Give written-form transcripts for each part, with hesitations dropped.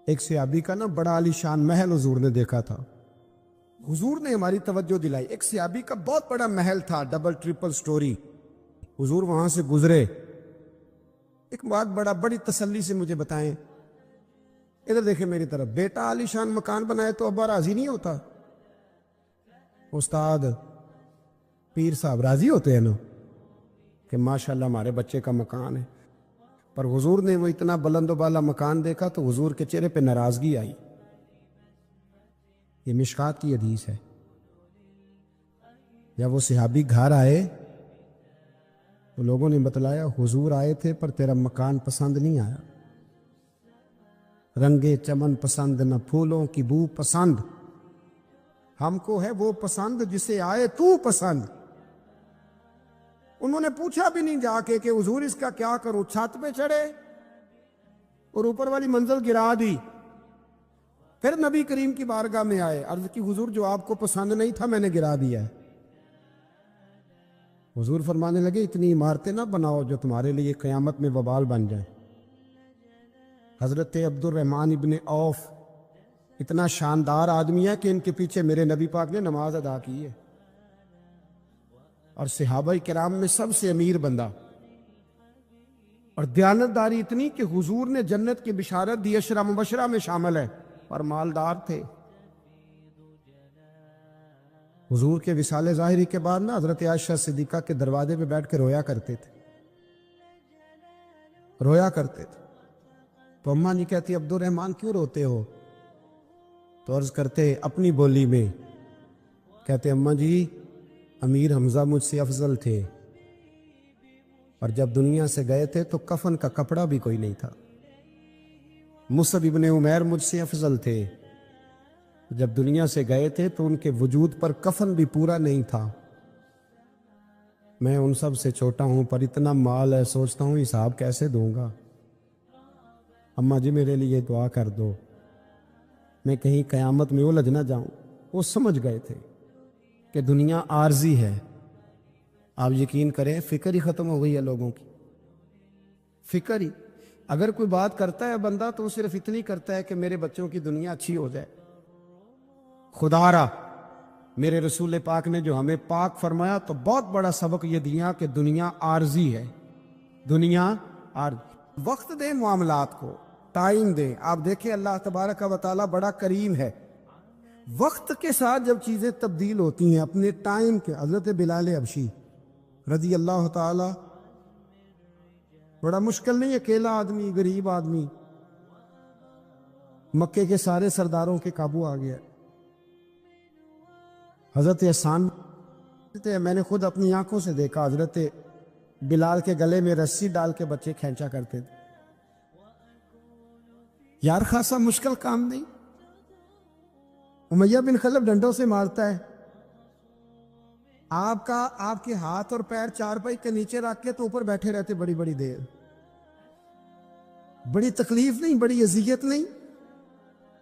ایک صحابی کا نا بڑا عالی شان محل حضور نے دیکھا تھا. حضور نے ہماری توجہ دلائی. ایک صحابی کا بہت بڑا محل تھا, ڈبل ٹرپل سٹوری. حضور وہاں سے گزرے. ایک بات بڑی تسلی سے مجھے بتائیں, ادھر دیکھیں میری طرف, بیٹا عالی شان مکان بنائے تو ابا راضی نہیں ہوتا؟ استاد پیر صاحب راضی ہوتے ہیں نا کہ ماشاءاللہ ہمارے بچے کا مکان ہے. پر حضور نے وہ اتنا بلند و بالا مکان دیکھا تو حضور کے چہرے پہ ناراضگی آئی. یہ مشکات کی حدیث ہے. جب وہ صحابی گھر آئے تو لوگوں نے بتلایا حضور آئے تھے پر تیرا مکان پسند نہیں آیا. رنگے چمن پسند نہ پھولوں کی بو پسند, ہم کو ہے وہ پسند جسے آئے تو پسند. انہوں نے پوچھا بھی نہیں جا کے کہ حضور اس کا کیا کروں, چھت پہ چڑھے اور اوپر والی منزل گرا دی. پھر نبی کریم کی بارگاہ میں آئے, عرض کی حضور جو آپ کو پسند نہیں تھا میں نے گرا دیا ہے. حضور فرمانے لگے اتنی عمارتیں نہ بناؤ جو تمہارے لیے قیامت میں وبال بن جائیں. حضرت عبد الرحمن ابن عوف اتنا شاندار آدمی ہے کہ ان کے پیچھے میرے نبی پاک نے نماز ادا کی ہے, اور صحابہ کرام میں سب سے امیر بندہ, اور دیانتداری اتنی کہ حضور نے جنت کی بشارت دی, عشرہ مبشرہ میں شامل ہے, پر مالدار تھے. حضور کے وصال ظاہری کے بعد نا حضرت عائشہ صدیقہ کے دروازے پہ بیٹھ کے رویا کرتے تھے. تو اماں نہیں کہتی عبد الرحمن کیوں روتے ہو؟ تو عرض کرتے اپنی بولی میں, کہتے اماں جی امیر حمزہ مجھ سے افضل تھے, اور جب دنیا سے گئے تھے تو کفن کا کپڑا بھی کوئی نہیں تھا. مصعب ابن عمیر مجھ سے افضل تھے, جب دنیا سے گئے تھے تو ان کے وجود پر کفن بھی پورا نہیں تھا. میں ان سب سے چھوٹا ہوں پر اتنا مال ہے, سوچتا ہوں حساب کیسے دوں گا. اماں جی میرے لیے دعا کر دو, میں کہیں قیامت میں الجھ نہ جاؤں. وہ سمجھ گئے تھے کہ دنیا عارضی ہے. آپ یقین کریں فکر ہی ختم ہو گئی ہے لوگوں کی. فکر ہی, اگر کوئی بات کرتا ہے بندہ تو وہ صرف اتنی کرتا ہے کہ میرے بچوں کی دنیا اچھی ہو جائے. خدا را میرے رسول پاک نے جو ہمیں پاک فرمایا تو بہت بڑا سبق یہ دیا کہ دنیا عارضی ہے. دنیا عارضی. وقت دیں معاملات کو, ٹائم دیں. آپ دیکھیں اللہ تبارک و تعالیٰ بڑا کریم ہے. وقت کے ساتھ جب چیزیں تبدیل ہوتی ہیں اپنے ٹائم کے. حضرت بلال حبشی رضی اللہ تعالی, بڑا مشکل نہیں, اکیلا آدمی, غریب آدمی, مکے کے سارے سرداروں کے قابو آ گیا. حضرت احسان, میں نے خود اپنی آنکھوں سے دیکھا, حضرت بلال کے گلے میں رسی ڈال کے بچے کھینچا کرتے تھے. یار خاصا مشکل کام نہیں. امیہ بن خلف ڈنڈوں سے مارتا ہے, آپ کے ہاتھ اور پیر چارپائی کے نیچے رکھ کے تو اوپر بیٹھے رہتے بڑی بڑی دیر. بڑی تکلیف نہیں, بڑی اذیت نہیں.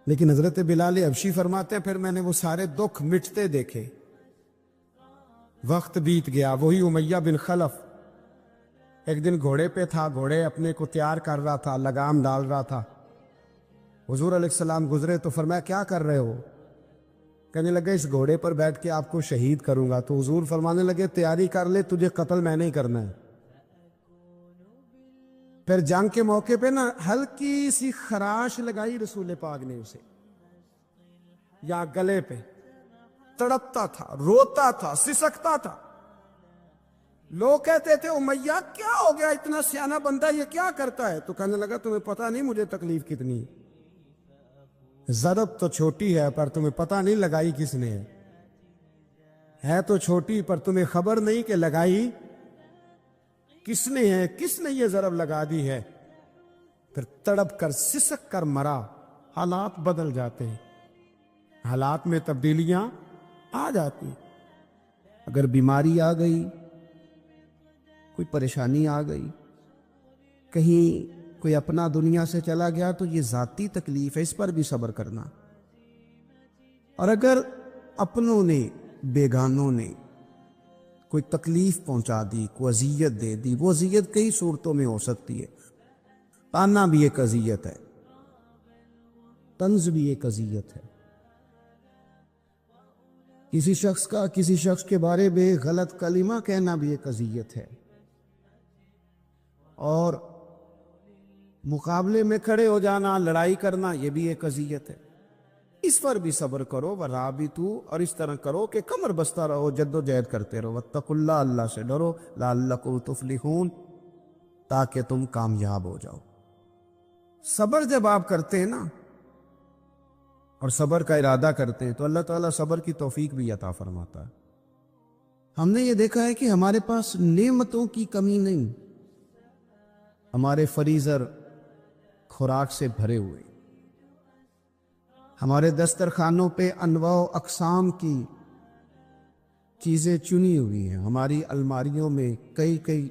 لیکن حضرت بلال حبشی فرماتے ہیں پھر میں نے وہ سارے دکھ مٹتے دیکھے. وقت بیت گیا. وہی امیہ بن خلف ایک دن گھوڑے پہ تھا, گھوڑے اپنے کو تیار کر رہا تھا, لگام ڈال رہا تھا. حضور علیہ السلام گزرے تو فرمایا کیا کر رہے ہو؟ کہنے لگے اس گھوڑے پر بیٹھ کے آپ کو شہید کروں گا. تو حضور فرمانے لگے تیاری کر لے, تجھے قتل میں نہیں کرنا ہے. پھر جنگ کے موقع پہ نا ہلکی سی خراش لگائی رسول پاک نے اسے, یا گلے پہ. تڑپتا تھا, روتا تھا, سسکتا تھا. لوگ کہتے تھے امیہ کیا ہو گیا, اتنا سیانہ بندہ یہ کیا کرتا ہے؟ تو کہنے لگا تمہیں پتہ نہیں مجھے تکلیف کتنی. ضرب تو چھوٹی ہے پر تمہیں پتہ نہیں لگائی کس نے ہے تو چھوٹی, پر تمہیں خبر نہیں کہ لگائی کس نے ہے, کس نے یہ ضرب لگا دی ہے. پھر تڑپ کر سسک کر مرا. حالات بدل جاتے ہیں, حالات میں تبدیلیاں آ جاتی. اگر بیماری آ گئی, کوئی پریشانی آ گئی, کہیں کوئی اپنا دنیا سے چلا گیا تو یہ ذاتی تکلیف ہے, اس پر بھی صبر کرنا. اور اگر اپنوں نے بیگانوں نے کوئی تکلیف پہنچا دی, کوئی اذیت دے دی, وہ اذیت کئی صورتوں میں ہو سکتی ہے. تانا بھی ایک اذیت ہے. طنز بھی ایک اذیت ہے. کسی شخص کے بارے میں غلط کلمہ کہنا بھی ایک اذیت ہے. اور مقابلے میں کھڑے ہو جانا، لڑائی کرنا، یہ بھی ایک اذیت ہے. اس پر بھی صبر کرو. ورابطو، اور اس طرح کرو کہ کمر بستہ رہو، جد و جہد کرتے رہو. واتقوا اللہ، اللہ سے ڈرو. لعلکم تفلحون، تاکہ تم کامیاب ہو جاؤ. صبر جب آپ کرتے ہیں نا اور صبر کا ارادہ کرتے ہیں تو اللہ تعالیٰ صبر کی توفیق بھی عطا فرماتا ہے. ہم نے یہ دیکھا ہے کہ ہمارے پاس نعمتوں کی کمی نہیں، ہمارے فریزر خوراک سے بھرے ہوئے، ہمارے دسترخوانوں پہ انواع و اقسام کی چیزیں چنی ہوئی ہیں، ہماری الماریوں میں کئی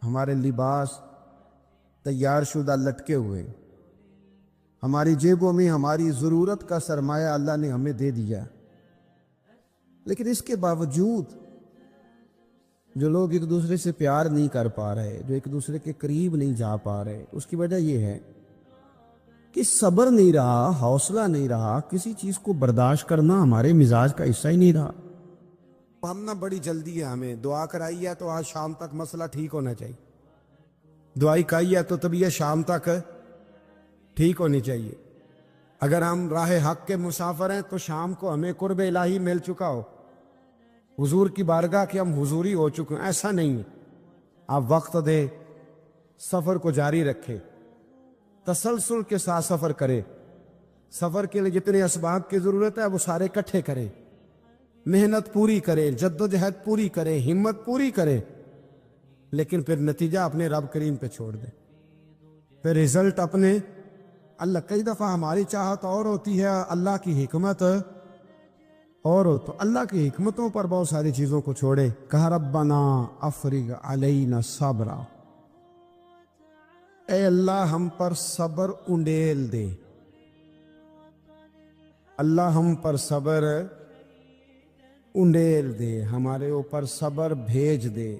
ہمارے لباس تیار شدہ لٹکے ہوئے، ہماری جیبوں میں ہماری ضرورت کا سرمایہ اللہ نے ہمیں دے دیا. لیکن اس کے باوجود جو لوگ ایک دوسرے سے پیار نہیں کر پا رہے، جو ایک دوسرے کے قریب نہیں جا پا رہے، اس کی وجہ یہ ہے کہ صبر نہیں رہا، حوصلہ نہیں رہا، کسی چیز کو برداشت کرنا ہمارے مزاج کا حصہ ہی نہیں رہا. ہم نہ بڑی جلدی ہے، ہمیں دعا کرائی ہے تو آج شام تک مسئلہ ٹھیک ہونا چاہیے، دعائی کھائی ہے تو طبیعت شام تک ٹھیک ہونی چاہیے. اگر ہم راہ حق کے مسافر ہیں تو شام کو ہمیں قرب الہی مل چکا ہو، حضور کی بارگاہ کے ہم حضوری ہو چکے ہیں. ایسا نہیں ہے. آپ وقت دے، سفر کو جاری رکھے، تسلسل کے ساتھ سفر کرے. سفر کے لیے جتنے اسباب کی ضرورت ہے وہ سارے اکٹھے کرے، محنت پوری کرے، جد و جہد پوری کرے، ہمت پوری کرے، لیکن پھر نتیجہ اپنے رب کریم پہ چھوڑ دے. پھر رزلٹ اپنے اللہ. کئی دفعہ ہماری چاہت اور ہوتی ہے، اللہ کی حکمت اور ہو، تو اللہ کی حکمتوں پر بہت ساری چیزوں کو چھوڑے. کہا ربنا افرغ علینا صبرا، اے اللہ ہم پر صبر انڈیل دے، اللہ ہم پر صبر انڈیل دے، ہمارے اوپر صبر بھیج دے،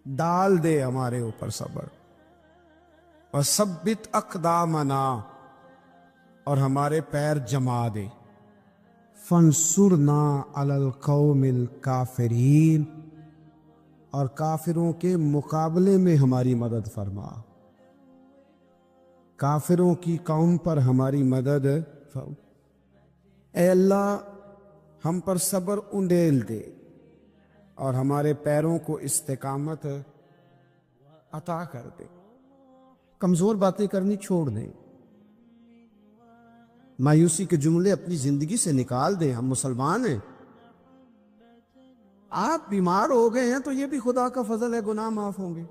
ڈال دے ہمارے اوپر صبر. وثبت اقدامنا، اور ہمارے پیر جما دے. فانصرنا علی القوم الکافرین، اور کافروں کے مقابلے میں ہماری مدد فرما. کافروں کی قوم پر ہماری مدد فرما. اے اللہ ہم پر صبر انڈیل دے اور ہمارے پیروں کو استقامت عطا کر دے. کمزور باتیں کرنی چھوڑ دیں، مایوسی کے جملے اپنی زندگی سے نکال دیں. ہم مسلمان ہیں. آپ بیمار ہو گئے ہیں تو یہ بھی خدا کا فضل ہے، گناہ معاف ہوں گے.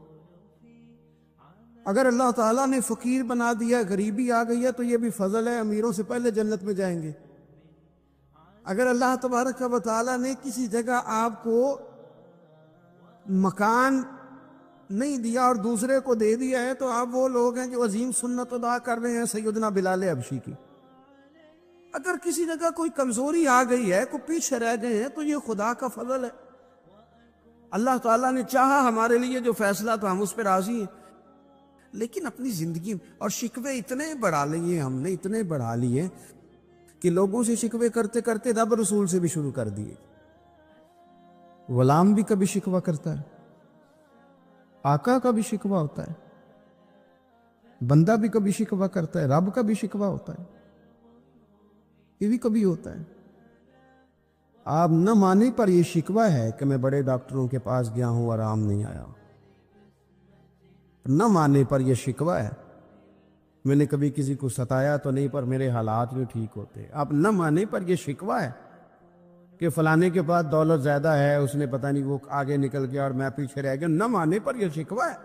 اگر اللہ تعالیٰ نے فقیر بنا دیا، غریبی آ گئی ہے تو یہ بھی فضل ہے، امیروں سے پہلے جنت میں جائیں گے. اگر اللہ تبارک و تعالیٰ نے کسی جگہ آپ کو مکان نہیں دیا اور دوسرے کو دے دیا ہے تو آپ وہ لوگ ہیں جو عظیم سنت ادا کر رہے ہیں سیدنا بلال حبشی کی. اگر کسی جگہ کوئی کمزوری آ گئی ہے، کوئی پیچھے رہ گئے ہیں، تو یہ خدا کا فضل ہے. اللہ تعالیٰ نے چاہا ہمارے لیے جو فیصلہ تو ہم اس پہ راضی ہیں. لیکن اپنی زندگی اور شکوے اتنے بڑھا لیے، ہم نے اتنے بڑھا لیے کہ لوگوں سے شکوے کرتے کرتے رب رسول سے بھی شروع کر دیے. غلام بھی کبھی شکوہ کرتا ہے، آقا کا بھی شکوہ ہوتا ہے، بندہ بھی کبھی شکوہ کرتا ہے، رب کا بھی شکوہ ہوتا ہے، یہ بھی کبھی ہوتا ہے. آپ نہ مانے پر یہ شکوہ ہے کہ میں بڑے ڈاکٹروں کے پاس گیا ہوں، آرام نہیں آیا. نہ مانے پر یہ شکوہ ہے، میں نے کبھی کسی کو ستایا تو نہیں پر میرے حالات بھی ٹھیک ہوتے. آپ نہ مانے پر یہ شکوہ ہے کہ فلانے کے پاس دولت زیادہ ہے، اس نے پتہ نہیں وہ آگے نکل گیا اور میں پیچھے رہ گیا. نہ مانے پر یہ شکوہ ہے.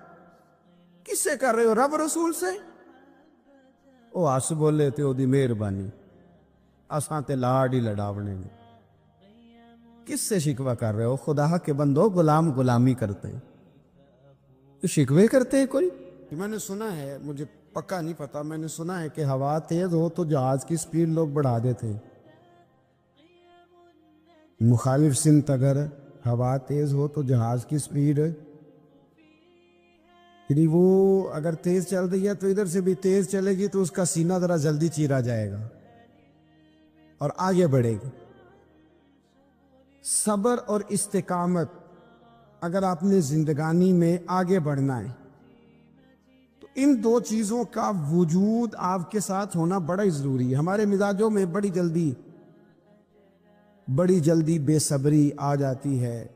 کس سے کر رہے ہو؟ رب رسول سے. وہ آس بولے تھے دی مہربانی اساں تے لاڈ ہی لڑاونے میں. کس سے شکوہ کر رہے ہو؟ خدا کے بندو، غلام غلامی کرتے ہیں تو شکوے کرتے ہیں کوئی. میں نے سنا ہے، مجھے پکا نہیں پتا، میں نے سنا ہے کہ ہوا تیز ہو تو جہاز کی سپیڈ لوگ بڑھا دیتے ہیں. مخالف سمت اگر ہوا تیز ہو تو جہاز کی سپیڈ یعنی وہ اگر تیز چل رہی ہے تو ادھر سے بھی تیز چلے گی تو اس کا سینہ ذرا جلدی چیرا جائے گا اور آگے بڑھے گی۔ صبر اور استقامت، اگر آپ نے زندگانی میں آگے بڑھنا ہے تو ان دو چیزوں کا وجود آپ کے ساتھ ہونا بڑا ہی ضروری ہے۔ ہمارے مزاجوں میں بڑی جلدی بے صبری آ جاتی ہے،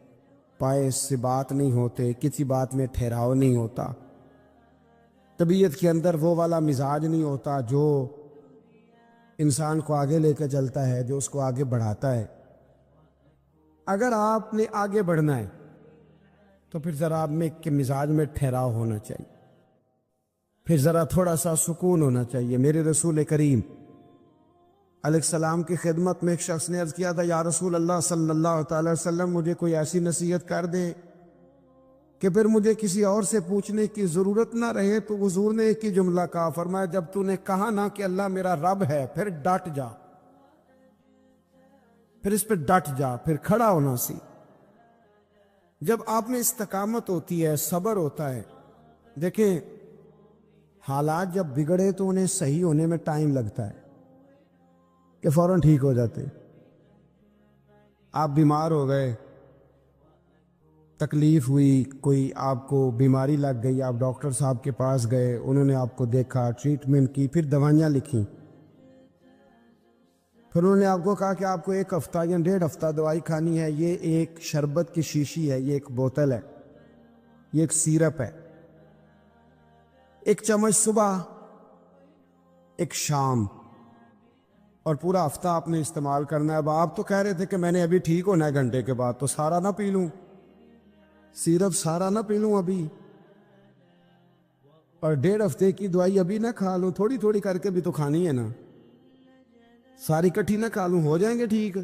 پائے سے بات نہیں ہوتے، کسی بات میں ٹھہراؤ نہیں ہوتا، طبیعت کے اندر وہ والا مزاج نہیں ہوتا جو انسان کو آگے لے کے چلتا ہے، جو اس کو آگے بڑھاتا ہے۔ اگر آپ نے آگے بڑھنا ہے تو پھر ذرا آپ میں کے مزاج میں ٹھہراؤ ہونا چاہیے، پھر ذرا تھوڑا سا سکون ہونا چاہیے۔ میرے رسول کریم علیہ السلام کی خدمت میں ایک شخص نے عرض کیا تھا، یا رسول اللہ صلی اللہ تعالی وسلم، مجھے کوئی ایسی نصیحت کر دے کہ پھر مجھے کسی اور سے پوچھنے کی ضرورت نہ رہے۔ تو حضور نے ایک ہی جملہ کہا، فرمایا جب تو نے کہا نا کہ اللہ میرا رب ہے، پھر ڈٹ جا، پھر اس پہ ڈٹ جا، پھر کھڑا ہونا سی۔ جب آپ میں استقامت ہوتی ہے، صبر ہوتا ہے، دیکھیں حالات جب بگڑے تو انہیں صحیح ہونے میں ٹائم لگتا ہے کہ فوراً ٹھیک ہو جاتے۔ آپ بیمار ہو گئے، تکلیف ہوئی، کوئی آپ کو بیماری لگ گئی، آپ ڈاکٹر صاحب کے پاس گئے، انہوں نے آپ کو دیکھا، ٹریٹمنٹ کی، پھر دوائیاں لکھیں، پھر انہوں نے آپ کو کہا کہ آپ کو 1 ہفتہ یا 1.5 ہفتہ دوائی کھانی ہے، یہ ایک شربت کی شیشی ہے، یہ ایک بوتل ہے، یہ ایک سیرپ ہے، 1 چمچ صبح 1 شام، اور پورا ہفتہ آپ نے استعمال کرنا ہے۔ اب آپ تو کہہ رہے تھے کہ میں نے ابھی ٹھیک ہونا ہے گھنٹے کے بعد، تو سارا نہ پی لوں، سیرپ سارا نہ پی لوں ابھی، اور 1.5 ہفتے کی دوائی ابھی نہ کھا لوں، تھوڑی تھوڑی کر کے بھی تو کھانی ہے نا، ساری کٹھی نہ کھا لوں، ہو جائیں گے ٹھیک؟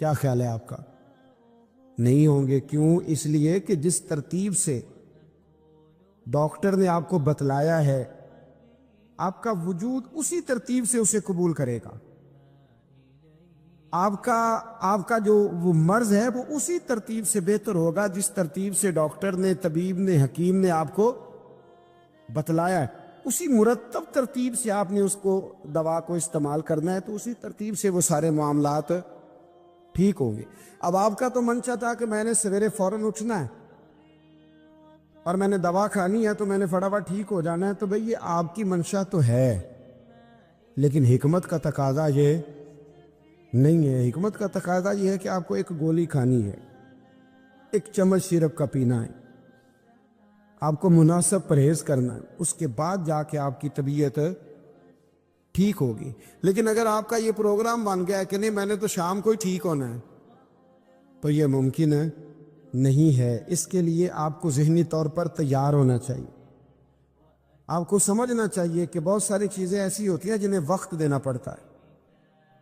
کیا خیال ہے آپ کا؟ نہیں ہوں گے۔ کیوں؟ اس لیے کہ جس ترتیب سے ڈاکٹر نے آپ کو بتلایا ہے، آپ کا وجود اسی ترتیب سے اسے قبول کرے گا۔ آپ کا جو وہ مرض ہے وہ اسی ترتیب سے بہتر ہوگا جس ترتیب سے ڈاکٹر نے، طبیب نے، حکیم نے آپ کو بتلایا ہے، اسی مرتب ترتیب سے آپ نے اس کو دوا کو استعمال کرنا ہے، تو اسی ترتیب سے وہ سارے معاملات ٹھیک ہوں گے۔ اب آپ کا تو منشا تھا کہ میں نے سویرے فوراً اٹھنا ہے اور میں نے دوا کھانی ہے تو میں نے فٹافٹ ٹھیک ہو جانا ہے، تو بھئی یہ آپ کی منشا تو ہے، لیکن حکمت کا تقاضا یہ نہیں ہے۔ حکمت کا تقاضا یہ ہے کہ آپ کو 1 گولی کھانی ہے، 1 چمچ سیرپ کا پینا ہے، آپ کو مناسب پرہیز کرنا ہے، اس کے بعد جا کے آپ کی طبیعت ٹھیک ہوگی۔ لیکن اگر آپ کا یہ پروگرام بن گیا ہے کہ نہیں میں نے تو شام کو ہی ٹھیک ہونا ہے، تو یہ ممکن نہیں ہے۔ اس کے لیے آپ کو ذہنی طور پر تیار ہونا چاہیے، آپ کو سمجھنا چاہیے کہ بہت ساری چیزیں ایسی ہوتی ہیں جنہیں وقت دینا پڑتا ہے،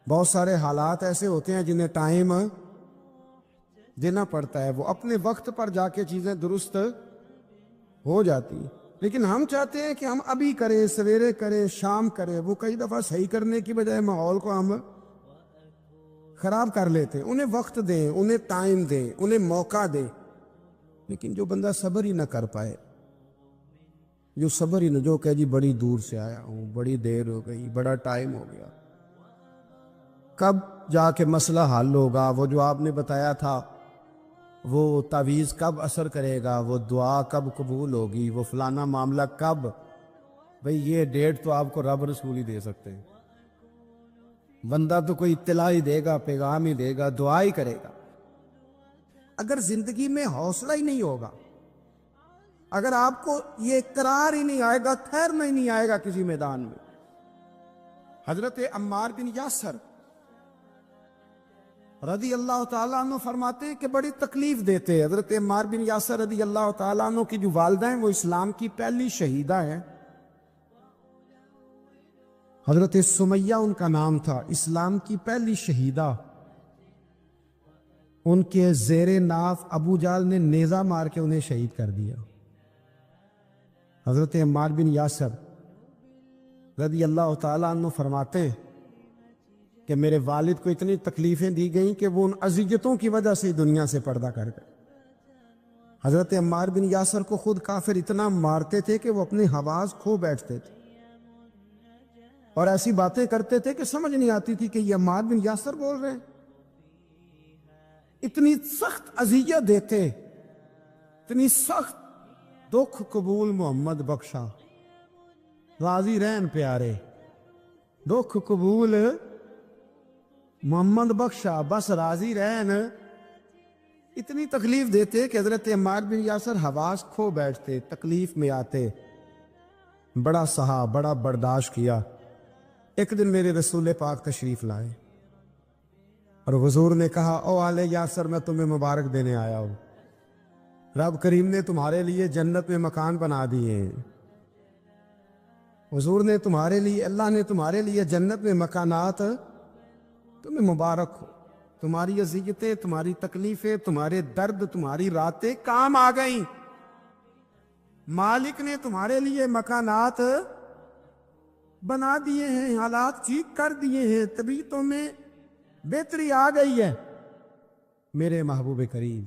بہت سارے حالات ایسے ہوتے ہیں جنہیں ٹائم دینا پڑتا ہے، وہ اپنے وقت پر جا کے چیزیں درست ہو جاتی ہیں۔ لیکن ہم چاہتے ہیں کہ ہم ابھی کریں، سویرے کریں، شام کریں، وہ کئی دفعہ صحیح کرنے کی بجائے ماحول کو ہم خراب کر لیتے ہیں۔ انہیں وقت دیں، انہیں ٹائم دیں، انہیں موقع دیں۔ لیکن جو بندہ صبر ہی نہ کر پائے، جو صبر ہی نہ، جو کہ جی بڑی دور سے آیا ہوں، بڑی دیر ہو گئی، بڑا ٹائم ہو گیا، کب جا کے مسئلہ حل ہوگا؟ وہ جو آپ نے بتایا تھا وہ تعویذ کب اثر کرے گا؟ وہ دعا کب قبول ہوگی؟ وہ فلانا معاملہ کب؟ بھئی یہ ڈیٹ تو آپ کو رب رسول ہی دے سکتے ہیں، بندہ تو کوئی اطلاع ہی دے گا، پیغام ہی دے گا، دعا ہی کرے گا۔ اگر زندگی میں حوصلہ ہی نہیں ہوگا، اگر آپ کو یہ قرار ہی نہیں آئے گا، ٹھہرنا ہی نہیں آئے گا کسی میدان میں۔ حضرت عمار بن یاسر رضی اللہ تعالیٰ عنہ فرماتے ہیں کہ بڑی تکلیف دیتے ہیں۔ حضرت عمار بن یاسر رضی اللہ تعالیٰ عنہ کی جو والدہ ہیں وہ اسلام کی پہلی شہیدہ ہیں، حضرت سمیہ ان کا نام تھا، اسلام کی پہلی شہیدہ۔ ان کے زیر ناف ابو جہل نے نیزہ مار کے انہیں شہید کر دیا۔ حضرت عمار بن یاسر رضی اللہ تعالیٰ عنہ فرماتے ہیں کہ میرے والد کو اتنی تکلیفیں دی گئیں کہ وہ ان اذیتوں کی وجہ سے دنیا سے پردہ کر گئے۔ حضرت عمار بن یاسر کو خود کافر اتنا مارتے تھے کہ وہ اپنے حواس کھو بیٹھتے تھے اور ایسی باتیں کرتے تھے کہ سمجھ نہیں آتی تھی کہ یہ عمار بن یاسر بول رہے ہیں. اتنی سخت اذیت دیتے، اتنی سخت. دکھ قبول محمد بخشا، راضی رہن پیارے. دکھ قبول محمد بخشا، بس راضی رہن. اتنی تکلیف دیتے کہ حضرت عمار بن یاسر حواس کھو بیٹھتے، تکلیف میں آتے. بڑا سہا، بڑا برداشت کیا. ایک دن میرے رسول پاک تشریف لائے اور حضور نے کہا او آل یاسر میں تمہیں مبارک دینے آیا ہوں. رب کریم نے تمہارے لیے جنت میں مکان بنا دیے ہیں. حضور نے تمہارے لیے، اللہ نے تمہارے لیے جنت میں مکانات، تمہیں مبارک ہو. تمہاری اذیتیں، تمہاری تکلیفیں، تمہارے درد، تمہاری راتیں کام آ گئیں. مالک نے تمہارے لیے مکانات بنا دیے ہیں، حالات ٹھیک کر دیے ہیں، تبھی تمہیں بہتری آ گئی ہے. میرے محبوب کریم،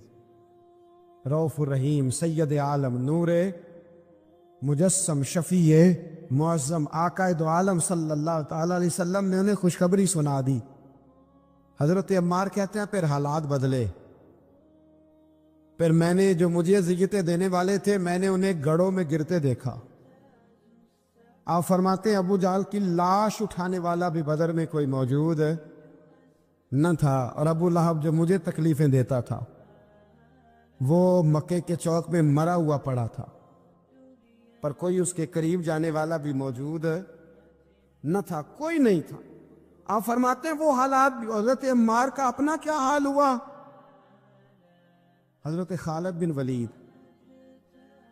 رؤوف الرحیم، سید عالم، نور مجسم، شفیع معظم، آقا دو عالم صلی اللہ تعالی علیہ وسلم نے انہیں خوشخبری سنا دی. حضرت عمار کہتے ہیں پھر حالات بدلے. پھر میں نے جو مجھے اذیتیں دینے والے تھے، میں نے انہیں گڑھوں میں گرتے دیکھا. آپ فرماتے ہیں ابو جہل کی لاش اٹھانے والا بھی بدر میں کوئی موجود نہ تھا. اور ابو لہب جو مجھے تکلیفیں دیتا تھا، وہ مکے کے چوک میں مرا ہوا پڑا تھا، پر کوئی اس کے قریب جانے والا بھی موجود نہ تھا، کوئی نہیں تھا. آپ فرماتے ہیں وہ حالات بھی. حضرت عمار کا اپنا کیا حال ہوا؟ حضرت خالد بن ولید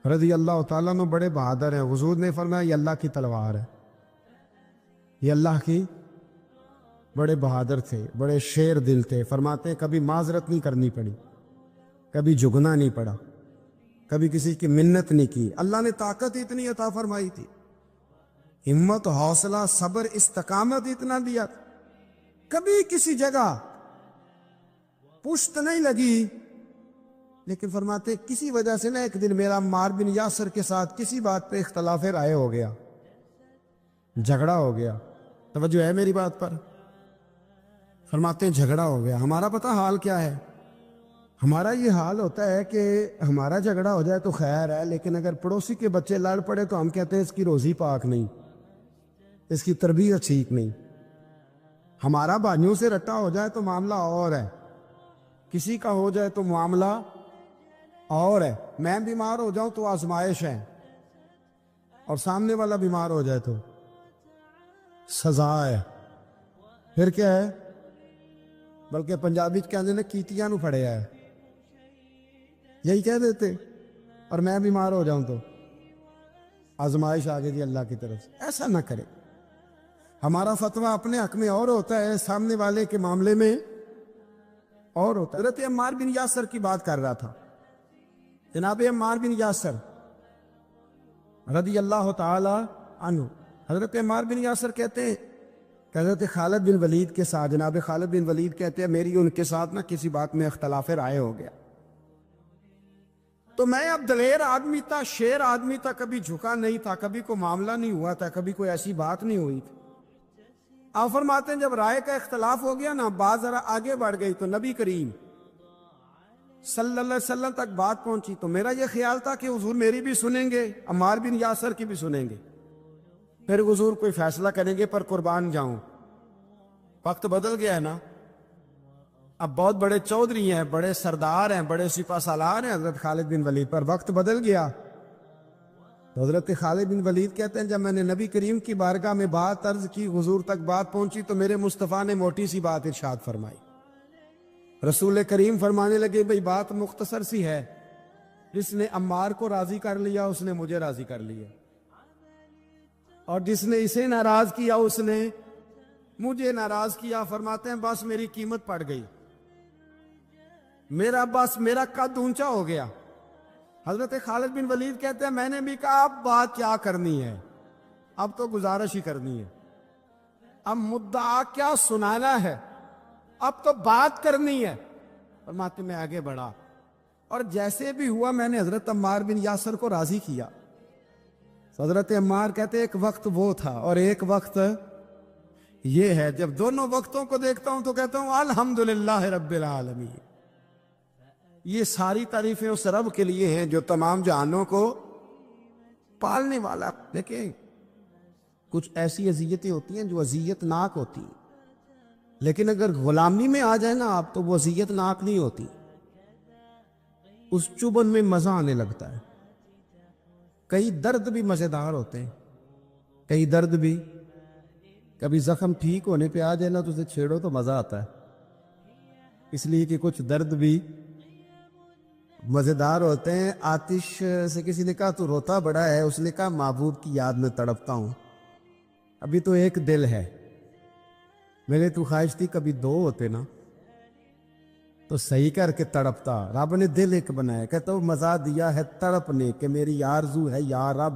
رضی اللہ تعالیٰ عنہ بڑے بہادر ہیں. حضور نے فرمایا یہ اللہ کی تلوار ہے، یہ اللہ کی. بڑے بہادر تھے، بڑے شیر دل تھے. فرماتے ہیں کبھی معذرت نہیں کرنی پڑی، کبھی جھکنا نہیں پڑا، کبھی کسی کی منت نہیں کی. اللہ نے طاقت اتنی عطا فرمائی تھی، ہمت، حوصلہ، صبر، استقامت اتنا دیا تھا. کبھی کسی جگہ پشت نہیں لگی. لیکن فرماتے کسی وجہ سے نا ایک دن میرا عمار بن یاسر کے ساتھ کسی بات پہ اختلاف رائے ہو گیا، جھگڑا ہو گیا. توجہ ہے میری بات پر؟ فرماتے ہیں جھگڑا ہو گیا. ہمارا پتہ حال کیا ہے؟ ہمارا یہ حال ہوتا ہے کہ ہمارا جھگڑا ہو جائے تو خیر ہے، لیکن اگر پڑوسی کے بچے لڑ پڑے تو ہم کہتے ہیں اس کی روزی پاک نہیں، اس کی تربیت ٹھیک نہیں. ہمارا بھائیوں سے رٹا ہو جائے تو معاملہ اور ہے، کسی کا ہو جائے تو معاملہ اور ہے. میں بیمار ہو جاؤں تو آزمائش ہے، اور سامنے والا بیمار ہو جائے تو سزا ہے. پھر کیا ہے؟ بلکہ پنجابی کہتے ہیں کیتیاں نو پھڑیا ہے، یہی کہہ دیتے. اور میں بیمار ہو جاؤں تو آزمائش آ گئی جی اللہ کی طرف سے. ایسا نہ کرے. ہمارا فتویٰ اپنے حق میں اور ہوتا ہے، سامنے والے کے معاملے میں اور ہوتا ہے. حضرت عمار بن یاسر کی بات کر رہا تھا. جناب عمار بن یاسر رضی اللہ تعالی عنہ، حضرت عمار بن یاسر کہتے ہیں کہ حضرت خالد بن ولید کے ساتھ، جناب خالد بن ولید کہتے ہیں میری ان کے ساتھ نہ کسی بات میں اختلاف رائے ہو گیا. تو میں اب دلیر آدمی تھا، شیر آدمی تھا، کبھی جھکا نہیں تھا، کبھی کوئی معاملہ نہیں ہوا تھا، کبھی کوئی ایسی بات نہیں ہوئی تھی. آپ فرماتے ہیں جب رائے کا اختلاف ہو گیا نا، بات ذرا آگے بڑھ گئی تو نبی کریم صلی اللہ علیہ وسلم تک بات پہنچی. تو میرا یہ خیال تھا کہ حضور میری بھی سنیں گے، عمار بن یاسر کی بھی سنیں گے، پھر حضور کوئی فیصلہ کریں گے. پر قربان جاؤں، وقت بدل گیا ہے نا. اب بہت بڑے چودھری ہیں، بڑے سردار ہیں، بڑے سپہ سالار ہیں حضرت خالد بن ولید، پر وقت بدل گیا. تو حضرت خالد بن ولید کہتے ہیں جب میں نے نبی کریم کی بارگاہ میں بات عرض کی، حضور تک بات پہنچی، تو میرے مصطفیٰ نے موٹی سی بات ارشاد فرمائی. رسول کریم فرمانے لگے بھئی بات مختصر سی ہے، جس نے عمار کو راضی کر لیا اس نے مجھے راضی کر لیا، اور جس نے اسے ناراض کیا اس نے مجھے ناراض کیا. فرماتے ہیں بس میری قیمت پڑ گئی، میرا قد اونچا ہو گیا. حضرت خالد بن ولید کہتے ہیں میں نے بھی کہا اب بات کیا کرنی ہے، اب تو گزارش ہی کرنی ہے، اب مدعا کیا سنانا ہے، اب تو بات کرنی ہے. فرماتے میں آگے بڑھا. اور جیسے بھی ہوا میں نے حضرت عمار بن یاسر کو راضی کیا. حضرت عمار کہتے ایک وقت وہ تھا اور ایک وقت یہ ہے. جب دونوں وقتوں کو دیکھتا ہوں تو کہتا ہوں الحمدللہ رب العالمین. یہ ساری تعریفیں اس رب کے لیے ہیں جو تمام جہانوں کو پالنے والا. دیکھیں کچھ ایسی اذیتیں ہوتی ہیں جو اذیت ناک ہوتی ہیں، لیکن اگر غلامی میں آ جائے نا آپ تو وہ اذیت ناک نہیں ہوتی. اس چبن میں مزہ آنے لگتا ہے. کئی درد بھی مزیدار ہوتے ہیں، کئی درد بھی کبھی زخم ٹھیک ہونے پہ آ جائے نا تو اسے چھیڑو تو مزہ آتا ہے. اس لیے کہ کچھ درد بھی مزیدار ہوتے ہیں. آتش سے کسی نے کہا تو روتا بڑا ہے، اس نے کہا معبود کی یاد میں تڑپتا ہوں. ابھی تو ایک دل ہے، میرے تو خواہش تھی کبھی دو ہوتے نا تو صحیح کر کے تڑپتا. رب نے دل ایک بنایا، کہتا وہ مزہ دیا ہے تڑپنے کہ میری آرزو ہے یا رب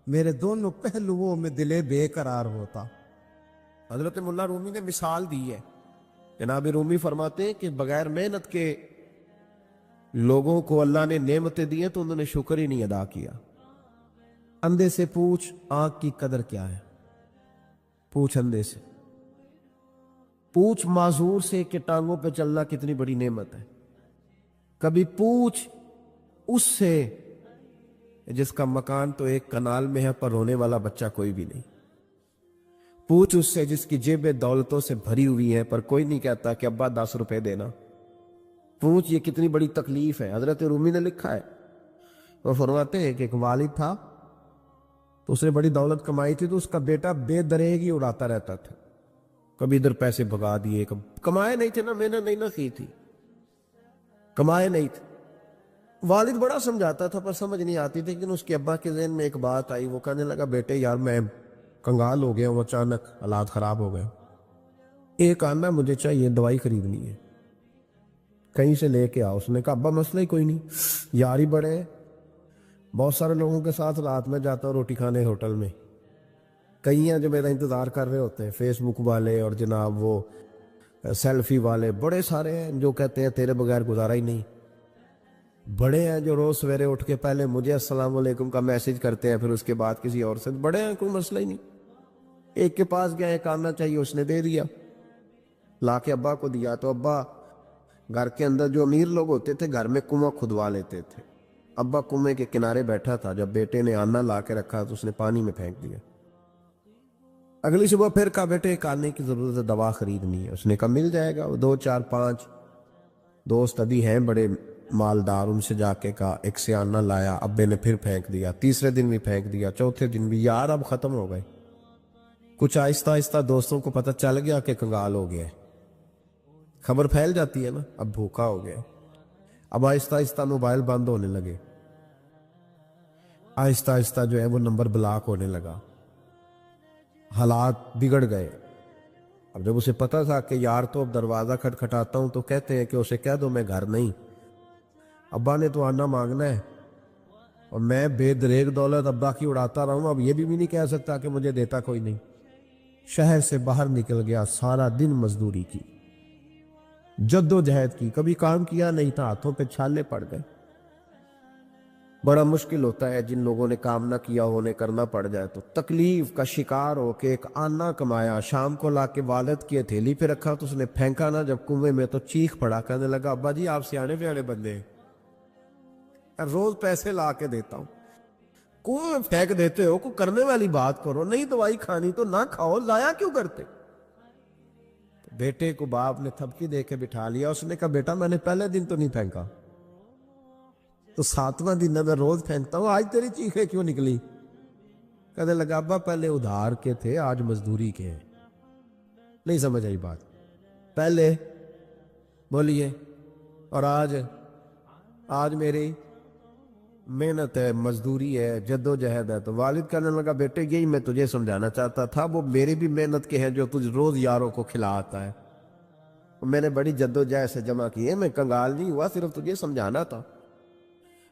میرے دونوں پہلوؤں میں دل بے قرار ہوتا. حضرت مولا رومی نے مثال دی ہے. جناب رومی فرماتے ہیں کہ بغیر محنت کے لوگوں کو اللہ نے نعمتیں دی ہیں تو انہوں نے شکر ہی نہیں ادا کیا. اندھے سے پوچھ آنکھ کی قدر کیا ہے. پوچھ اندھے سے، پوچھ معذور سے کہ ٹانگوں پہ چلنا کتنی بڑی نعمت ہے. کبھی پوچھ اس سے جس کا مکان تو ایک کنال میں ہے پر رونے والا بچہ کوئی بھی نہیں. پوچھ اس سے جس کی جیبیں دولتوں سے بھری ہوئی ہیں پر کوئی نہیں کہتا کہ ابا 10 روپے دینا. پوچھ یہ کتنی بڑی تکلیف ہے. حضرت رومی نے لکھا ہے، وہ فرماتے ہیں کہ ایک والد تھا تو اس نے بڑی دولت کمائی تھی تو اس کا بیٹا بے دریغ ہی اڑاتا رہتا تھا. کبھی ادھر پیسے بھگا دیے، کمائے نہیں تھے نا، محنت نہیں نہ کی تھی، کمائے نہیں تھے. والد بڑا سمجھاتا تھا پر سمجھ نہیں آتی تھی. لیکن اس کے ابا کے ذہن میں ایک بات آئی، وہ کہنے لگا بیٹے یار میں کنگال ہو گیا ہوں، اچانک حالات خراب ہو گئے، ایک آنا مجھے چاہیے، دوائی خریدنی ہے، کہیں سے لے کے آؤ. اس نے کہا ابا مسئلہ ہی کوئی نہیں، یار ہی بڑے ہیں، بہت سارے لوگوں کے ساتھ رات میں جاتا ہوں روٹی کھانے ہوٹل میں، کئی ہیں جو میرا انتظار کر رہے ہوتے ہیں، فیس بک والے اور جناب وہ سیلفی والے بڑے سارے ہیں جو کہتے ہیں تیرے بغیر گزارا ہی نہیں. بڑے ہیں جو روز سویرے اٹھ کے پہلے مجھے السلام علیکم کا میسج کرتے ہیں پھر اس کے بعد کسی اور سے. بڑے ہیں، کوئی مسئلہ ہی نہیں. ایک کے پاس گیا، ایک آنا چاہیے، اس نے دے دیا، لا کے ابا کو دیا. تو ابا گھر کے اندر جو امیر لوگ ہوتے تھے گھر میں کنواں کھدوا لیتے تھے. ابا کنویں کے کنارے بیٹھا تھا، جب بیٹے نے آنا لا کے رکھا تو اس نے پانی میں پھینک دیا. اگلی صبح پھر کہا بیٹے ایک آنے کی ضرورت ہے، دوا خریدنی ہے. اس نے کہا مل جائے گا. وہ 2 4 5 دوست ابھی ہیں بڑے مالدار، ان سے جا کے کہا، ایک سے آنا لایا، ابے نے پھر پھینک دیا، تیسرے دن بھی پھینک دیا، چوتھے دن بھی. یار اب ختم ہو گئے. کچھ آہستہ آہستہ دوستوں کو پتہ چل گیا کہ کنگال ہو گیا ہے، خبر پھیل جاتی ہے نا، اب بھوکا ہو گیا. اب آہستہ آہستہ موبائل بند ہونے لگے، آہستہ آہستہ جو ہے وہ نمبر بلاک ہونے لگا، حالات بگڑ گئے. اب جب اسے پتا تھا کہ یار تو اب دروازہ کھٹکھٹاتا ہوں تو کہتے ہیں کہ اسے کہہ دو میں گھر نہیں، ابا نے تو آنا مانگنا ہے اور میں بے دریغ دولت ابا کی اڑاتا رہا ہوں، اب یہ بھی نہیں کہہ سکتا کہ مجھے دیتا کوئی نہیں. شہر سے باہر نکل گیا، سارا دن مزدوری کی، جد و جہد کی، کبھی کام کیا نہیں تھا، ہاتھوں پہ چھالے پڑ گئے. بڑا مشکل ہوتا ہے جن لوگوں نے کام نہ کیا ہونے کرنا پڑ جائے تو. تکلیف کا شکار ہو کے ایک آنا کمایا، شام کو لا کے والد کی ہتھیلی پہ رکھا تو اس نے پھینکا نا جب کنویں میں تو چیخ پڑا، کہنے لگا ابا جی آپ سیانے پیانے بندے ہیں، روز پیسے لا کے دیتا ہوں، کنویں میں پھینک دیتے ہو، کوئی کرنے والی بات کرو، نہیں دوائی کھانی تو نہ کھاؤ، لایا کیوں کرتے. بیٹے کو باپ نے تھپکی دے کے بٹھا لیا. اس نے کہا بیٹا میں نے پہلے دن تو نہیں پھینکا، تو 7واں دن میں روز پھینکتا ہوں، آج تیری چیخیں کیوں نکلی. کہنے لگا ابا پہلے ادھار کے تھے آج مزدوری کے ہیں. نہیں سمجھ آئی بات. پہلے بولیے اور آج میری محنت ہے، مزدوری ہے، جد و جہد ہے. تو والد کہنے لگا بیٹے یہی میں تجھے سمجھانا چاہتا تھا، وہ میری بھی محنت کے ہیں جو تجھ روز یاروں کو کھلا آتا ہے، میں نے بڑی جد و جہد سے جمع کی ہے، میں کنگال نہیں ہوا، صرف تجھے سمجھانا تھا.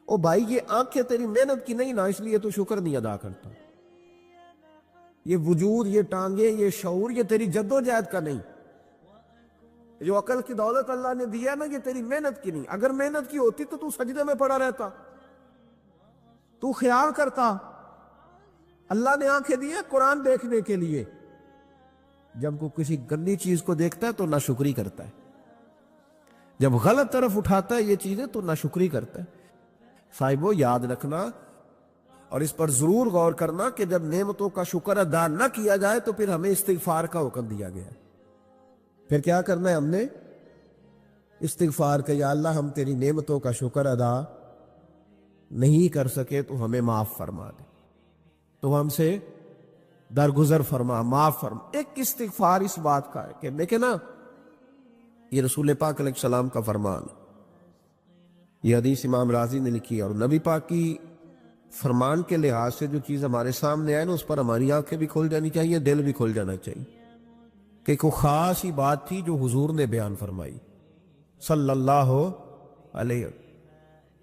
او بھائی یہ آنکھیں تیری محنت کی نہیں نا، اس لیے تو شکر نہیں ادا کرتا. یہ وجود، یہ ٹانگیں، یہ شعور، یہ تیری جد و جہد کا نہیں. جو عقل کی دولت اللہ نے دیا نا یہ تیری محنت کی نہیں. اگر محنت کی ہوتی تو سجدے میں پڑا رہتا. تو خیال کرتا اللہ نے آنکھیں دی ہیں قرآن دیکھنے کے لیے. جب کوئی کسی گندی چیز کو دیکھتا ہے تو ناشکری کرتا ہے. جب غلط طرف اٹھاتا ہے یہ چیزیں تو ناشکری کرتا ہے. صاحبو یاد رکھنا اور اس پر ضرور غور کرنا کہ جب نعمتوں کا شکر ادا نہ کیا جائے تو پھر ہمیں استغفار کا حکم دیا گیا ہے. پھر کیا کرنا ہے ہم نے؟ استغفار کہ یا اللہ ہم تیری نعمتوں کا شکر ادا نہیں کر سکے تو ہمیں معاف فرما دے، تو ہم سے درگزر فرما، معاف فرما. ایک استغفار اس بات کا ہے کہ دیکھیں نا یہ رسول پاک علیہ السلام کا فرمان، یہ حدیث امام رازی نے لکھی، اور نبی پاک کی فرمان کے لحاظ سے جو چیز ہمارے سامنے آئے نا اس پر ہماری آنکھیں بھی کھل جانی چاہیے، دل بھی کھل جانا چاہیے کہ کوئی خاص ہی بات تھی جو حضور نے بیان فرمائی صلی اللہ علیہ وسلم.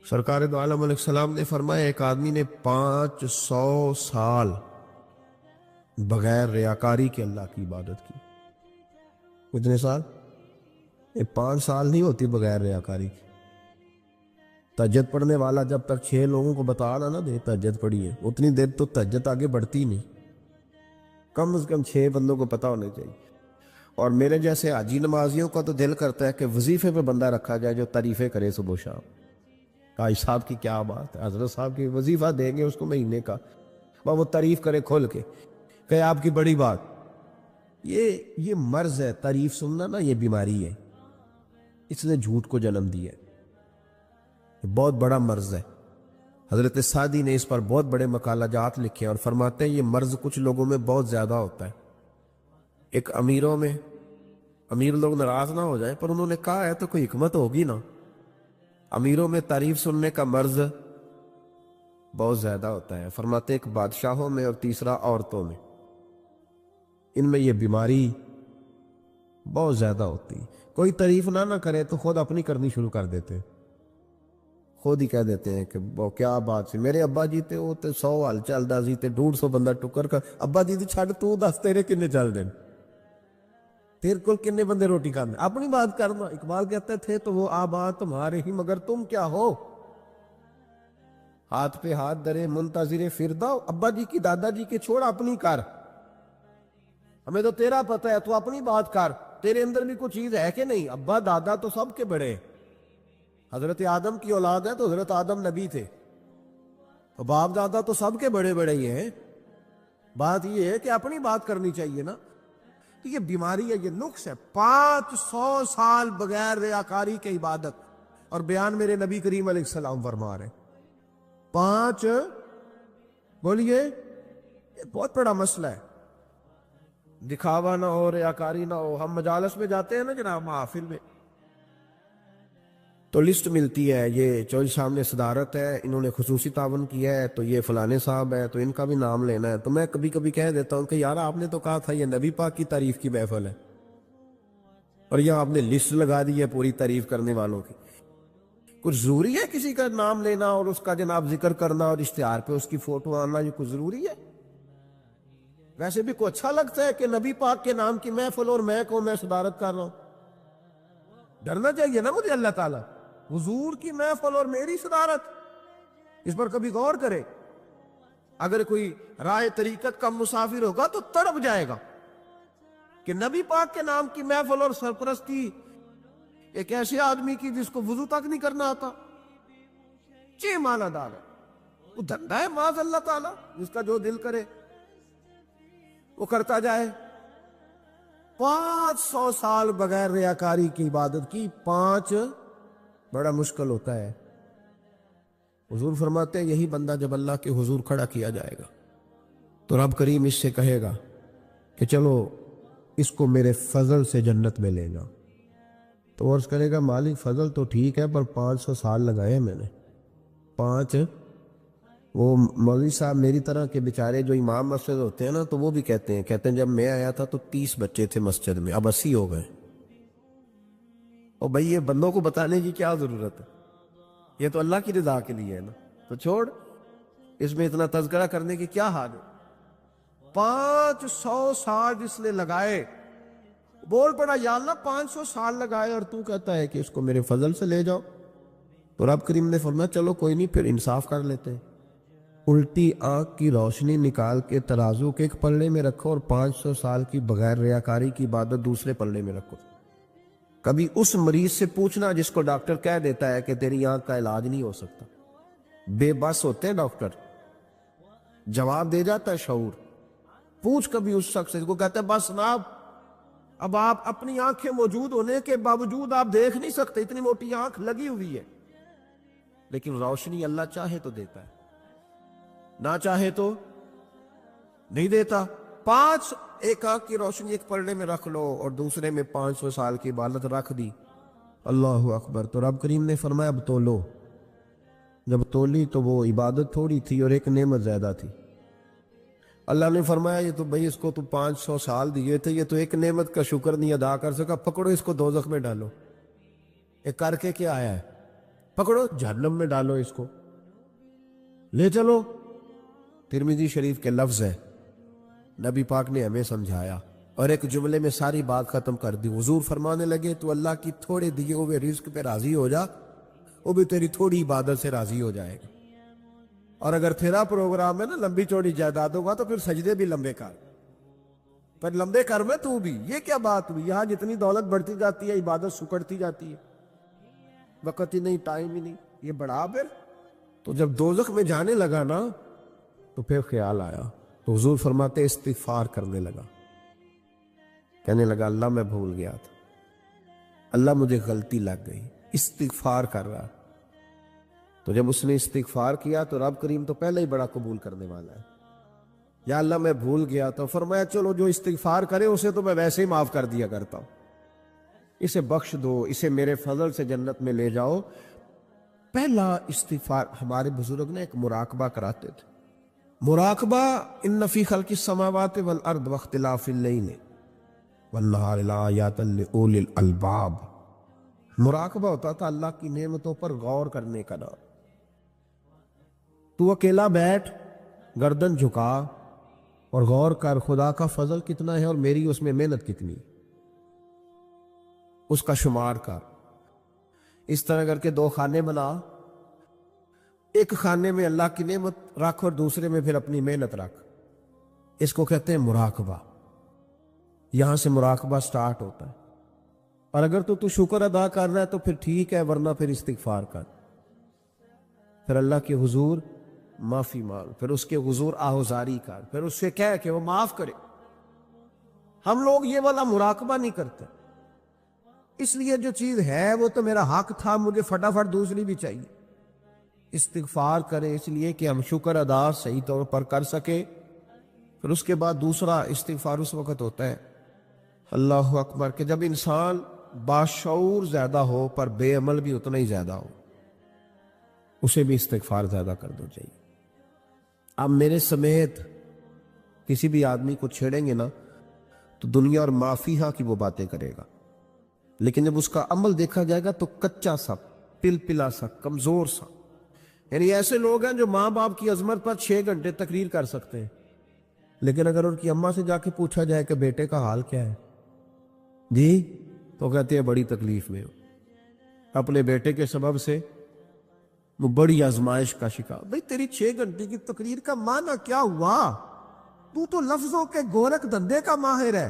سرکار دو عالم علیہ السلام نے فرمایا ایک آدمی نے 500 سال بغیر ریاکاری کے اللہ کی عبادت کی. کتنے سال؟ یہ 5 سال نہیں ہوتی بغیر ریاکاری کی. تہجد پڑھنے والا جب تک 6 لوگوں کو بتا رہا نہ دے تہجد پڑھی ہے اتنی دیر تو تہجد آگے بڑھتی نہیں. کم از کم 6 بندوں کو پتا ہونے چاہیے. اور میرے جیسے حاجی نمازیوں کا تو دل کرتا ہے کہ وظیفے پہ بندہ رکھا جائے جو تعریفیں کرے صبح و شام. قائد صاحب کی کیا بات ہے، حضرت صاحب کی وظیفہ دیں گے اس کو مہینے کا، وہ تعریف کرے کھول کے کہ آپ کی بڑی بات. یہ مرض ہے، تعریف سننا نا یہ بیماری ہے، اس نے جھوٹ کو جنم دیا ہے. بہت بڑا مرض ہے. حضرت سعدی نے اس پر بہت بڑے مقالہ جات لکھے ہیں اور فرماتے ہیں یہ مرض کچھ لوگوں میں بہت زیادہ ہوتا ہے. ایک امیروں میں، امیر لوگ ناراض نہ ہو جائیں پر انہوں نے کہا ہے تو کوئی حکمت ہوگی نا. امیروں میں تعریف سننے کا مرض بہت زیادہ ہوتا ہے. فرماتے ہیں ایک بادشاہوں میں اور تیسرا عورتوں میں، ان میں یہ بیماری بہت زیادہ ہوتی ہے. کوئی تعریف نہ کرے تو خود اپنی کرنی شروع کر دیتے، خود ہی کہہ دیتے ہیں کہ وہ کیا بات سی میرے ابا جی تے وہ تے 100 حال چلدا سی تے 150 بندہ ٹکر کر ابا جی تے چھڑ تو دس تیرے کنے چل دین، تیرے کول کنے بندے روٹی کھاندے، اپنی بات کرنا. اقبال کہتے تھے تو وہ آبا تمہارے ہی مگر تم کیا ہو، ہاتھ پہ ہاتھ درے منتظر فردا. ابا جی کی دادا جی کے چھوڑ اپنی کر، ہمیں تو تیرا پتہ ہے تو اپنی بات کر. تیرے اندر بھی کوئی چیز ہے کہ نہیں؟ ابا دادا تو سب کے بڑے، حضرت آدم کی اولاد ہے تو حضرت آدم نبی تھے، تو باپ دادا تو سب کے بڑے بڑے ہی ہیں. بات یہ ہے کہ اپنی بات کرنی چاہیے نا. تو یہ بیماری ہے، یہ نقص ہے. 500 سال بغیر ریاکاری کے عبادت، اور بیان میرے نبی کریم علیہ السلام فرما رہے 5 بولیے. یہ بہت بڑا مسئلہ ہے. دکھاوا نہ ہو، ریاکاری نہ ہو. ہم مجالس میں جاتے ہیں نا جناب، محافل میں، تو لسٹ ملتی ہے، یہ چوہدری صاحب نے صدارت ہے، انہوں نے خصوصی تعاون کیا ہے، تو یہ فلانے صاحب ہے تو ان کا بھی نام لینا ہے. تو میں کبھی کبھی کہہ دیتا ہوں کہ یار آپ نے تو کہا تھا یہ نبی پاک کی تعریف کی محفل ہے، اور یہ آپ نے لسٹ لگا دی ہے پوری تعریف کرنے والوں کی. کچھ ضروری ہے کسی کا نام لینا اور اس کا جناب ذکر کرنا اور اشتہار پہ اس کی فوٹو آنا؟ یہ کچھ ضروری ہے؟ ویسے بھی کو اچھا لگتا ہے کہ نبی پاک کے نام کی محفل اور میں صدارت کر رہا ہوں؟ ڈرنا چاہیے نا مجھے اللہ تعالیٰ. حضور کی محفل اور میری صدارت، اس پر کبھی غور کرے. اگر کوئی رائے طریقت کا مسافر ہوگا تو تڑپ جائے گا کہ نبی پاک کے نام کی محفل اور سرپرستی ایک ایسے آدمی کی جس کو وضو تک نہیں کرنا آتا. چھ معنی دار ہے، وہ دھندا ہے معاذ اللہ تعالیٰ. جس کا جو دل کرے وہ کرتا جائے. 500 سال بغیر ریاکاری کی عبادت کی. 5 بڑا مشکل ہوتا ہے. حضور فرماتے ہیں یہی بندہ جب اللہ کے حضور کھڑا کیا جائے گا تو رب کریم اس سے کہے گا کہ چلو اس کو میرے فضل سے جنت میں لے جاؤ. تو عرض کرے گا مالک فضل تو ٹھیک ہے پر 500 سال لگائے میں نے. 5 وہ مولوی صاحب میری طرح کے بیچارے جو امام مسجد ہوتے ہیں نا تو وہ بھی کہتے ہیں جب میں آیا تھا تو 30 بچے تھے مسجد میں، اب 80 ہو گئے. اور بھائی یہ بندوں کو بتانے کی کیا ضرورت ہے؟ یہ تو اللہ کی رضا کے لیے ہے نا. تو چھوڑ، اس میں اتنا تذکرہ کرنے کی کیا حال ہے؟ 500 سال جس نے لگائے بول پڑا یا اللہ 500 سال لگائے اور تو کہتا ہے کہ اس کو میرے فضل سے لے جاؤ. تو رب کریم نے فرمایا چلو کوئی نہیں، پھر انصاف کر لیتے ہیں. الٹی آنکھ کی روشنی نکال کے ترازو کے ایک پلڑے میں رکھو اور 500 سال کی بغیر ریاکاری کی عبادت دوسرے پلڑے میں رکھو. کبھی اس مریض سے پوچھنا جس کو ڈاکٹر کہہ دیتا ہے کہ تیری آنکھ کا علاج نہیں ہو سکتا. بے بس ہوتے ہیں ڈاکٹر، جواب دے جاتا ہے شعور. پوچھ کبھی اس شخص سے کو کہتا ہے بس جناب، اب آپ اپنی آنکھیں موجود ہونے کے باوجود آپ دیکھ نہیں سکتے، اتنی موٹی آنکھ لگی ہوئی ہے. لیکن روشنی اللہ چاہے تو دیتا ہے، نہ چاہے تو نہیں دیتا. ایک آنکھ کی روشنی ایک پلڑے میں رکھ لو اور دوسرے میں 500 سال کی عبادت رکھ دی. اللہ اکبر. تو رب کریم نے فرمایا اب تولو. جب تولی تو وہ عبادت تھوڑی تھی اور ایک نعمت زیادہ تھی. اللہ نے فرمایا یہ تو بھئی اس کو تو 500 سال دیے تھے، یہ تو ایک نعمت کا شکر نہیں ادا کر سکا، پکڑو اس کو دوزخ میں ڈالو. ایک کر کے کیا آیا ہے؟ پکڑو جہنم میں ڈالو، اس کو لے چلو. ترمذی شریف کے لفظ ہے، نبی پاک نے ہمیں سمجھایا اور ایک جملے میں ساری بات ختم کر دی. حضور فرمانے لگے تو اللہ کی تھوڑے دیے ہوئے رزق پہ راضی ہو جا، وہ بھی تیری تھوڑی عبادت سے راضی ہو جائے گا. اور اگر تیرا پروگرام ہے نا لمبی چوڑی جائیداد ہوگا تو پھر سجدے بھی لمبے کر، پر لمبے کر میں تو بھی. یہ کیا بات ہوئی؟ یہاں جتنی دولت بڑھتی جاتی ہے عبادت سکڑتی جاتی ہے، وقت ہی نہیں، ٹائم ہی نہیں. یہ بڑھا پھر. تو جب دوزخ میں جانے لگا نا تو پھر خیال آیا. تو حضور فرماتے استغفار کرنے لگا، کہنے لگا اللہ میں بھول گیا تھا، اللہ مجھے غلطی لگ گئی. استغفار کر رہا. تو جب اس نے استغفار کیا تو رب کریم تو پہلے ہی بڑا قبول کرنے والا ہے. یا اللہ میں بھول گیا. تو فرمایا چلو جو استغفار کرے اسے تو میں ویسے ہی معاف کر دیا کرتا ہوں، اسے بخش دو، اسے میرے فضل سے جنت میں لے جاؤ. پہلا استغفار ہمارے بزرگ نے ایک مراقبہ کراتے تھے. مراقبہ ان فی خلق السماوات والارض واختلاف اللیل والنہار لآیات لأولی الالباب. مراقبہ ہوتا تھا اللہ کی نعمتوں پر غور کرنے کا نام. تو اکیلا بیٹھ، گردن جھکا اور غور کر خدا کا فضل کتنا ہے اور میری اس میں محنت کتنی، اس کا شمار کر. اس طرح کر کے 2 خانے بنا، ایک خانے میں اللہ کی نعمت رکھ اور دوسرے میں پھر اپنی محنت رکھ. اس کو کہتے ہیں مراقبہ. یہاں سے مراقبہ سٹارٹ ہوتا ہے. اور اگر تو شکر ادا کر رہا ہے تو پھر ٹھیک ہے، ورنہ پھر استغفار کر. پھر اللہ کے حضور معافی مانگ، پھر اس کے حضور آہوزاری کر، پھر اس سے کہہ کہ وہ معاف کرے. ہم لوگ یہ والا مراقبہ نہیں کرتے، اس لیے جو چیز ہے وہ تو میرا حق تھا، مجھے فٹافٹ دوسری بھی چاہیے. استغفار کریں اس لیے کہ ہم شکر ادا صحیح طور پر کر سکے. پھر اس کے بعد دوسرا استغفار اس وقت ہوتا ہے اللہ اکبر کہ جب انسان باشعور زیادہ ہو پر بے عمل بھی اتنا ہی زیادہ ہو، اسے بھی استغفار زیادہ کر دو چاہیے. اب میرے سمیت کسی بھی آدمی کو چھیڑیں گے نا تو دنیا اور مافیہ کی وہ باتیں کرے گا، لیکن جب اس کا عمل دیکھا جائے گا تو کچا سا، پلپلا سا، کمزور سا. یعنی ایسے لوگ ہیں جو ماں باپ کی عظمت پر 6 گھنٹے تقریر کر سکتے ہیں، لیکن اگر ان کی اماں سے جا کے پوچھا جائے کہ بیٹے کا حال کیا ہے جی، تو کہتے ہیں بڑی تکلیف میں ہو. اپنے بیٹے کے سبب سے وہ بڑی آزمائش کا شکار. بھئی تیری 6 گھنٹے کی تقریر کا معنی کیا ہوا؟ تو لفظوں کے گورکھ دھندے کا ماہر ہے.